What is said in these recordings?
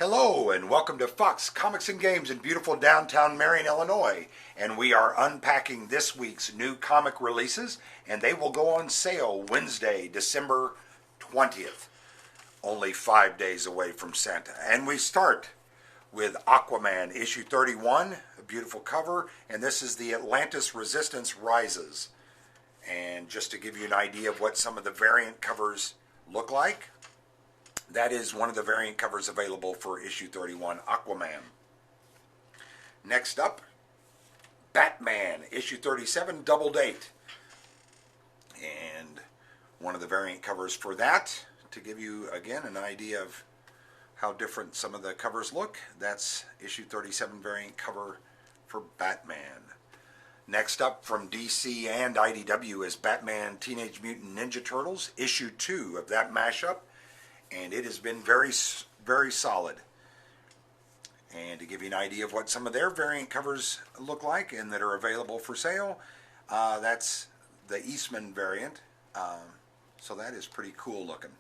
Hello and welcome to Fox Comics and Games in beautiful downtown Marion, Illinois. And we are unpacking this week's new comic releases, and they will go on sale Wednesday, December 20th. Only 5 days away from Santa. And we start with Aquaman, issue 31, a beautiful cover, and this is the Atlantis Resistance Rises. And just to give you an idea of what some of the variant covers look like, that is one of the variant covers available for issue 31, Aquaman. Next up, Batman, issue 37, Double Date. And one of the variant covers for that, to give you, again, an idea of how different some of the covers look, that's issue 37 variant cover for Batman. Next up from DC and IDW is Batman Teenage Mutant Ninja Turtles, issue 2 of that mashup. And it has been very, very solid. And to give you an idea of what some of their variant covers look like and that are available for sale, that's the Eastman variant. So that is pretty cool looking.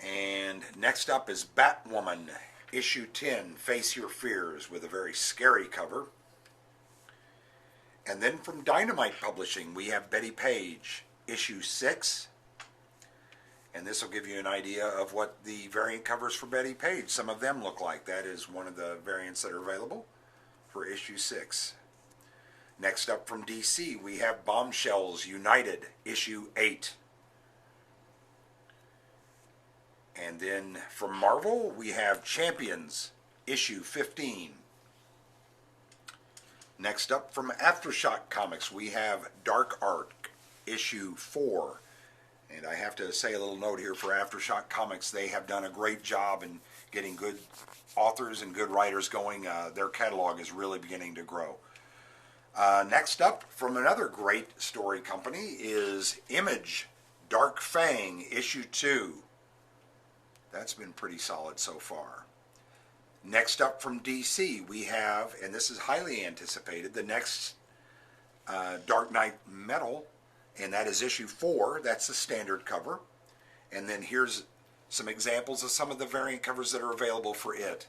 And next up is Batwoman, issue 10, Face Your Fears, with a very scary cover. And then from Dynamite Publishing, we have Betty Page, issue 6. And this will give you an idea of what the variant covers for Betty Page, some of them look like. That is one of the variants that are available for issue 6. Next up from DC, we have Bombshells United, issue 8. And then from Marvel, we have Champions, issue 15. Next up from Aftershock Comics, we have Dark Arc, issue 4. And I have to say a little note here for Aftershock Comics. They have done a great job in getting good authors and good writers going. Their catalog is really beginning to grow. Next up, from another great story company, is Image, Dark Fang, issue 2. That's been pretty solid so far. Next up from DC, we have, and this is highly anticipated, the next Dark Knight Metal, and that is issue 4. That's the standard cover. And then here's some examples of some of the variant covers that are available for it.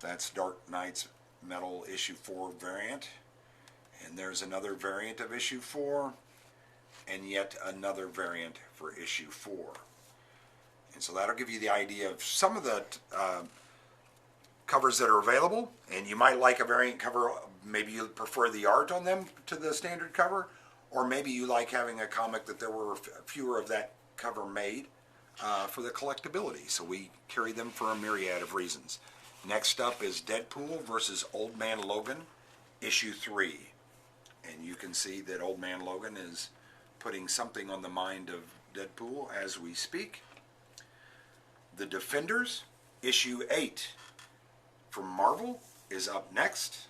That's Dark Knight's Metal issue 4 variant. And there's another variant of issue 4. And yet another variant for issue 4. And so that'll give you the idea of some of the covers that are available. And you might like a variant cover. Maybe you prefer the art on them to the standard cover. Or maybe you like having a comic that there were fewer of that cover made for the collectability. So we carry them for a myriad of reasons. Next up is Deadpool versus Old Man Logan, issue 3. And you can see that Old Man Logan is putting something on the mind of Deadpool as we speak. The Defenders, issue 8 from Marvel is up next.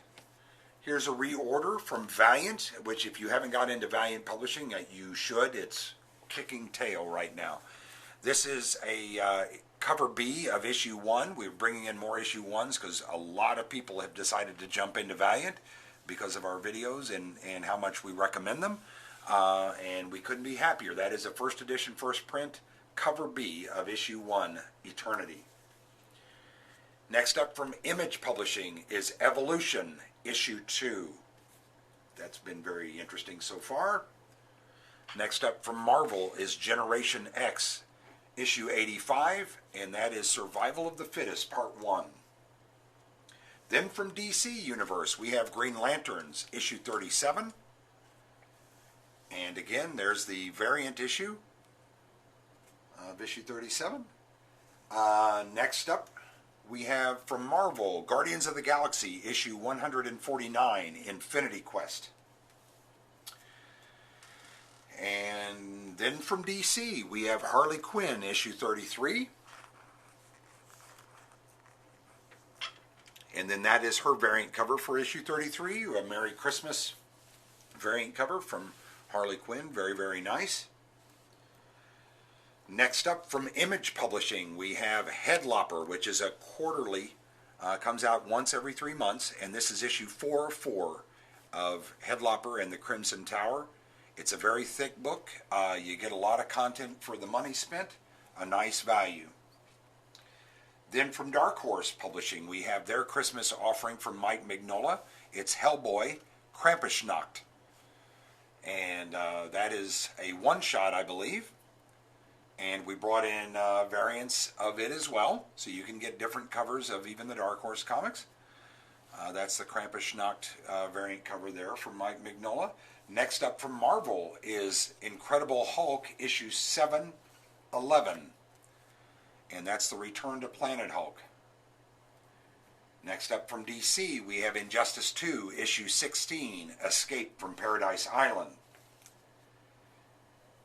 Here's a reorder from Valiant, which if you haven't got into Valiant Publishing, you should. It's kicking tail right now. This is a cover B of issue 1. We're bringing in more issue 1s because a lot of people have decided to jump into Valiant because of our videos and how much we recommend them. And we couldn't be happier. That is a first edition, first print, cover B of issue 1, Eternity. Next up from Image Publishing is Evolution, issue 2. That's been very interesting so far. Next up from Marvel is Generation X, issue 85, and that is Survival of the Fittest, part 1. Then from DC Universe, we have Green Lanterns, issue 37. And again, there's the variant issue of issue 37. Next up, we have from Marvel, Guardians of the Galaxy, issue 149, Infinity Quest. And then from DC, we have Harley Quinn, issue 33. And then that is her variant cover for issue 33, a Merry Christmas variant cover from Harley Quinn. Very, very nice. Next up from Image Publishing, we have Headlopper, which is a quarterly, comes out once every 3 months, and this is issue 404 of Headlopper and the Crimson Tower. It's a very thick book. You get a lot of content for the money spent, a nice value. Then from Dark Horse Publishing, we have their Christmas offering from Mike Mignola. It's Hellboy, Krampusnacht. And that is a one-shot, I believe. And we brought in variants of it as well, so you can get different covers of even the Dark Horse comics. That's the Krampusnacht variant cover there from Mike Mignola. Next up from Marvel is Incredible Hulk issue 711. And that's the Return to Planet Hulk. Next up from DC, we have Injustice 2, issue 16, Escape from Paradise Island.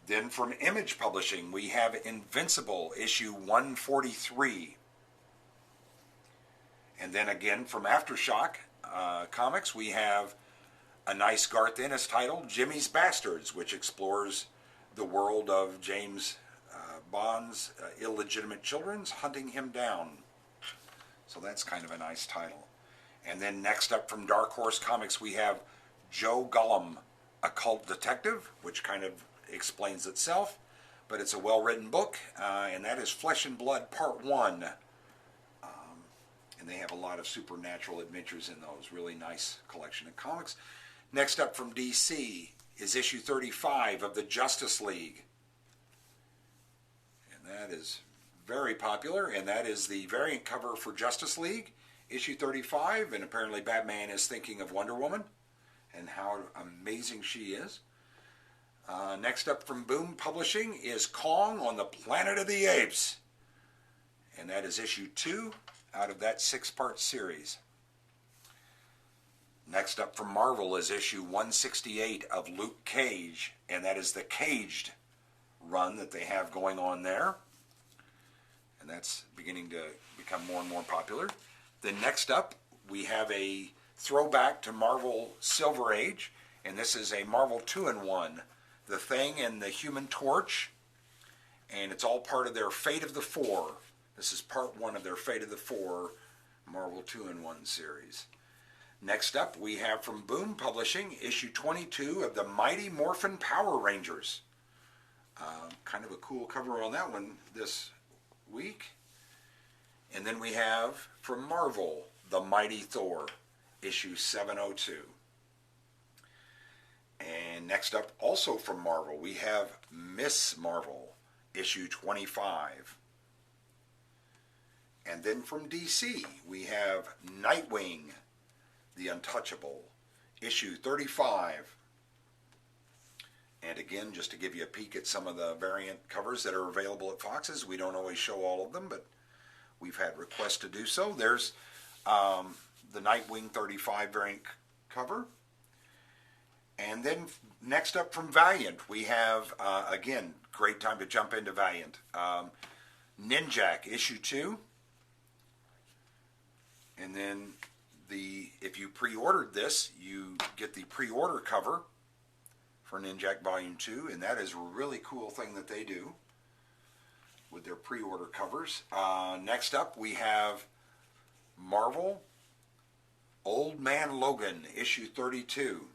Then from Image Publishing, we have Invincible, issue 143. And then again from Aftershock Comics, we have a nice Garth Ennis title, Jimmy's Bastards, which explores the world of James Bond's illegitimate children hunting him down. So that's kind of a nice title. And then next up from Dark Horse Comics, we have Joe Gullum, Occult Detective, which kind of explains itself, but it's a well-written book, and that is Flesh and Blood Part 1. And they have a lot of supernatural adventures in those. Really nice collection of comics. Next up from DC is issue 35 of the Justice League. That is very popular, and that is the variant cover for Justice League, issue 35, and apparently Batman is thinking of Wonder Woman and how amazing she is. Next up from Boom Publishing is Kong on the Planet of the Apes, and that is issue 2 out of that 6-part series. Next up from Marvel is issue 168 of Luke Cage, and that is the Caged run that they have going on there, and that's beginning to become more and more popular. Then next up we have a throwback to Marvel Silver Age, and this is a Marvel 2-in-1, The Thing and the Human Torch, and it's all part of their Fate of the Four. This is part 1 of their Fate of the Four Marvel 2-in-1 series. Next up we have from Boom Publishing issue 22 of the Mighty Morphin Power Rangers. Kind of a cool cover on that one this week. And then we have from Marvel, The Mighty Thor, issue 702. And next up, also from Marvel, we have Miss Marvel, issue 25. And then from DC, we have Nightwing, The Untouchable, issue 35. And again, just to give you a peek at some of the variant covers that are available at Fox's, we don't always show all of them, but we've had requests to do so. There's the Nightwing 35 variant cover. And then next up from Valiant, we have, again, great time to jump into Valiant. Ninjak, issue 2. And then if you pre-ordered this, you get the pre-order cover for Ninjak Volume 2, and that is a really cool thing that they do with their pre-order covers. Next up, we have Marvel Old Man Logan, issue 32,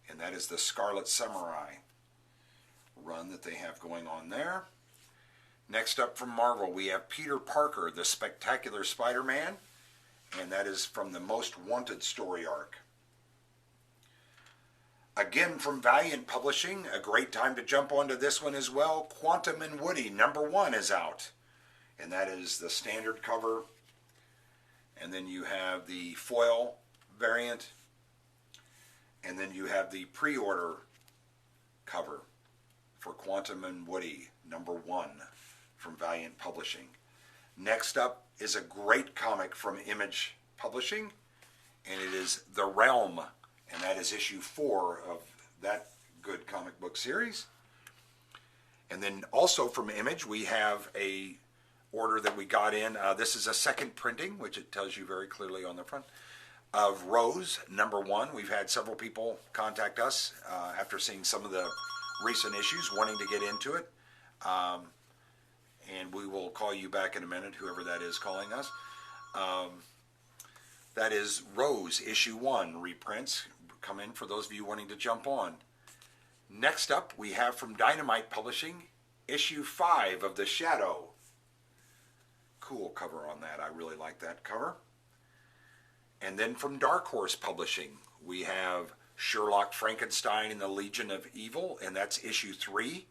and that is the Scarlet Samurai run that they have going on there. Next up from Marvel, we have Peter Parker, the Spectacular Spider-Man, and that is from the Most Wanted story arc. Again, from Valiant Publishing, a great time to jump onto this one as well. Quantum and Woody, #1 is out. And that is the standard cover. And then you have the foil variant. And then you have the pre-order cover for Quantum and Woody, #1 from Valiant Publishing. Next up is a great comic from Image Publishing. And it is The Realm. And that is issue 4 of that good comic book series. And then also from Image, we have a order that we got in. This is a second printing, which it tells you very clearly on the front, of Rose, #1. We've had several people contact us after seeing some of the recent issues, wanting to get into it. And we will call you back in a minute, whoever that is calling us. That is Rose, issue 1, reprints. Come in for those of you wanting to jump on. Next up, we have from Dynamite Publishing, issue 5 of The Shadow. cool cover on that. I really like that cover. And then from Dark Horse Publishing, we have Sherlock Frankenstein and the Legion of Evil, and that's issue 3.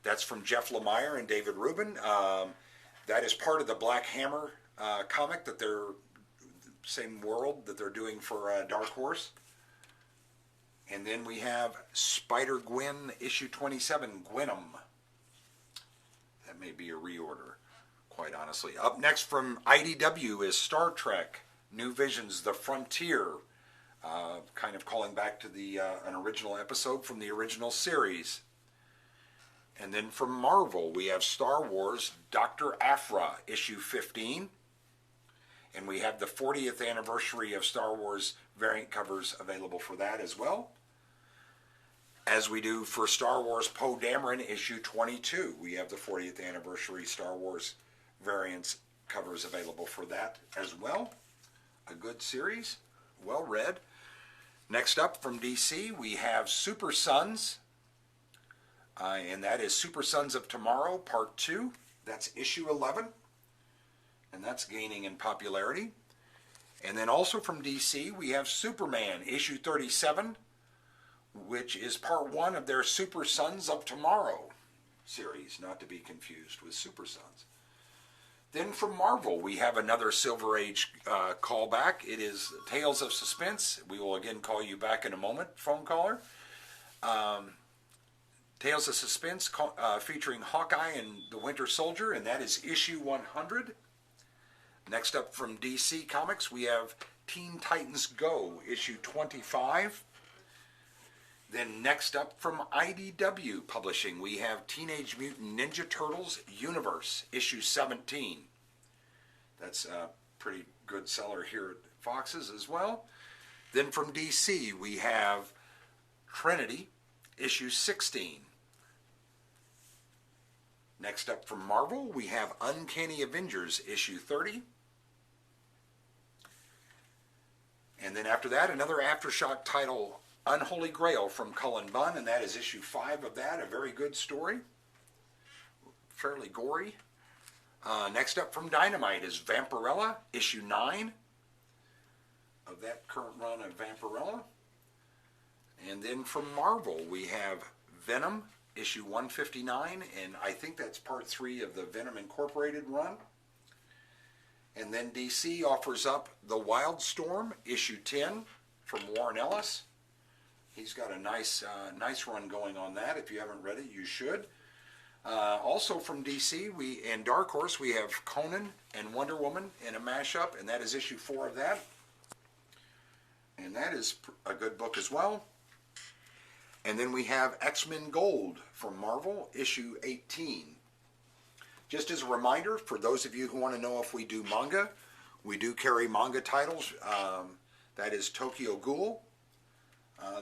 That's from Jeff Lemire and David Rubin. That is part of the Black Hammer comic that they're, same world that they're doing for Dark Horse. And then we have Spider-Gwen issue 27, Gwenum. That may be a reorder, quite honestly. Up next from IDW is Star Trek, New Visions, The Frontier. Kind of calling back to the an original episode from the original series. And then from Marvel, we have Star Wars, Dr. Aphra, issue 15. And we have the 40th anniversary of Star Wars variant covers available for that as well. As we do for Star Wars Poe Dameron, issue 22. We have the 40th anniversary Star Wars variants covers available for that as well. A good series, well read. Next up from DC, we have Super Sons. And that is Super Sons of Tomorrow, Part 2. That's issue 11. And that's gaining in popularity. And then also from DC, we have Superman, issue 37, which is part 1 of their Super Sons of Tomorrow series, not to be confused with Super Sons. Then from Marvel, we have another Silver Age callback. It is Tales of Suspense. We will again call you back in a moment, phone caller. Tales of Suspense featuring Hawkeye and the Winter Soldier, and that is issue 100. Next up from DC Comics, we have Teen Titans Go, issue 25. Then next up from IDW Publishing, we have Teenage Mutant Ninja Turtles Universe, issue 17. That's a pretty good seller here at Fox's as well. Then from DC, we have Trinity, issue 16. Next up from Marvel, we have Uncanny Avengers, issue 30. And then after that, another Aftershock title, Unholy Grail from Cullen Bunn, and that is issue 5 of that. A very good story. Fairly gory. Next up from Dynamite is Vampirella, issue 9 of that current run of Vampirella. And then from Marvel, we have Venom, issue 159, and I think that's part 3 of the Venom Incorporated run. And then DC offers up The Wildstorm, issue 10 from Warren Ellis. He's got a nice run going on that. If you haven't read it, you should. Also from DC and Dark Horse, we have Conan and Wonder Woman in a mashup, and that is issue 4 of that. And that is a good book as well. And then we have X-Men Gold from Marvel, issue 18. Just as a reminder, for those of you who want to know if we do manga, we do carry manga titles. That is Tokyo Ghoul.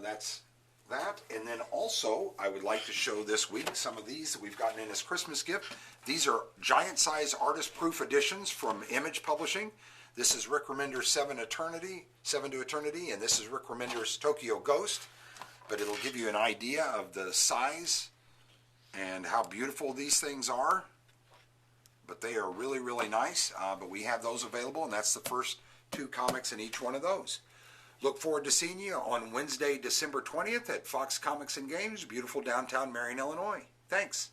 That's that. And then also, I would like to show this week some of these that we've gotten in as Christmas gift. These are giant size artist proof editions from Image Publishing. This is Rick Remender's Seven to Eternity, and this is Rick Remender's Tokyo Ghost. But it'll give you an idea of the size and how beautiful these things are. But they are really, really nice. But we have those available, and that's the first 2 comics in each one of those. Look forward to seeing you on Wednesday, December 20th at Fox Comics and Games, beautiful downtown Marion, Illinois. Thanks.